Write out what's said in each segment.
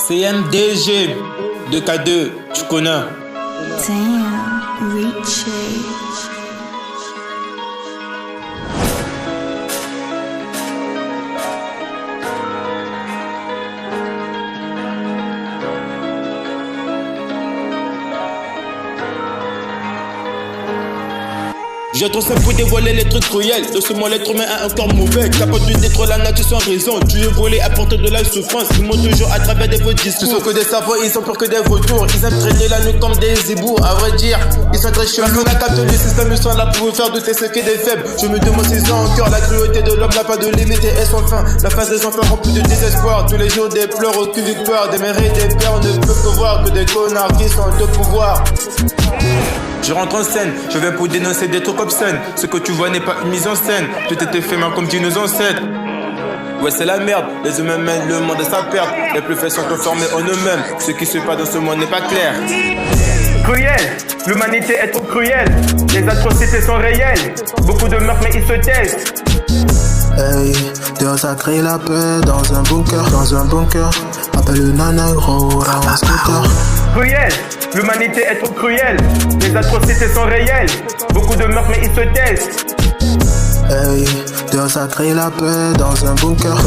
CMDG 2K2, tu connais. Damn, Richie. J'ai trop simple pour dévoiler les trucs cruels. De ce moi l'être humain a un corps mauvais, capable de détruire la nature sans raison. Tu es volé, apporter de la souffrance. Ils montent toujours à travers des faux discours. Ce sont que des cerveaux, ils sont purs que des vautours. Ils aiment traîner la nuit comme des zibous. À vrai dire, ils sont très chelous. La capte du système, ils sont là pour vous faire douter ce qu'est des faibles. Je me demande s'ils ont encore la cruauté de l'homme n'a pas de limite et sans fin. La face des enfants remplie de désespoir. Tous les jours des pleurs, aucune victoire. Des mères et des pères ne peuvent que voir que des connards qui sont de pouvoir. Je rentre en scène, je viens pour dénoncer des trucs obscènes. Ce que tu vois n'est pas une mise en scène. Tout était fait même comme dit nos ancêtres. Ouais, c'est la merde, les humains mènent le monde à sa perte. Les plus faibles sont enfermés en eux-mêmes. Ce qui se passe dans ce monde n'est pas clair. Cruel, l'humanité est trop cruelle. Les atrocités sont réelles. Beaucoup de meurtres mais ils se taisent. Hey, Dieu a créé la paix dans un bunker, appelle le nana gros, un scooter. Cruel, l'humanité est trop cruelle. Les atrocités sont réelles. Beaucoup de meurtres mais ils se taisent. Hey, Dieu a créé la paix dans un bunker,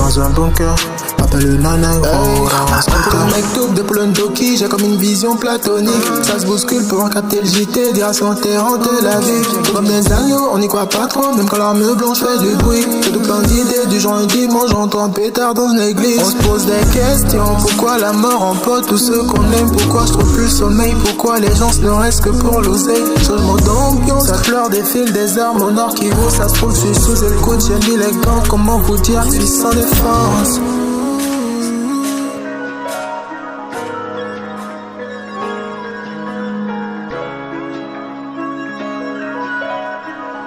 appelle le nana gros, un scooter. Mec double de Poulon Doki, j'ai comme une vision platonique. Ça se bouscule pour en capter le JT, direction terrain de la vie. Comme des agneaux, on n'y croit pas trop, même quand l'arme blanche fait du bruit. J'ai tout plein d'idées, du jour et dimanche, j'entends un pétard dans l'église. On se pose des questions, pourquoi la mort emporte tous ceux qu'on aime? Pourquoi je trouve plus le sommeil? Pourquoi les gens ne restent que pour l'oseille? Changement d'ambiance, ça pleure des fils, des armes au nord qui vaut. Ça se trouve, je suis sous écoute, j'ai mis les gants. Comment vous dire, je suis sans défense.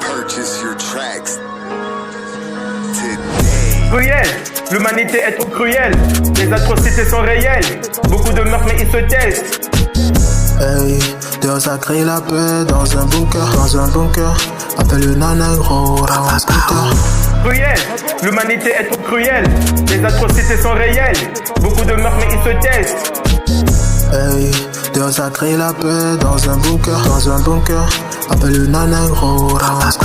Purchase your tracks today. Cruel, l'humanité est trop cruelle. Les atrocités sont réelles. Beaucoup de meurtres mais ils se taisent. Hey, Dieu a créé la paix dans un bunker, appelle le nana gros, un scooter. Cruel, l'humanité est trop cruelle. Les atrocités sont réelles. Beaucoup de meurtres mais ils se taisent. Hey, Dieu a créé la paix dans un bunker, appelle le nana gros, un scooter.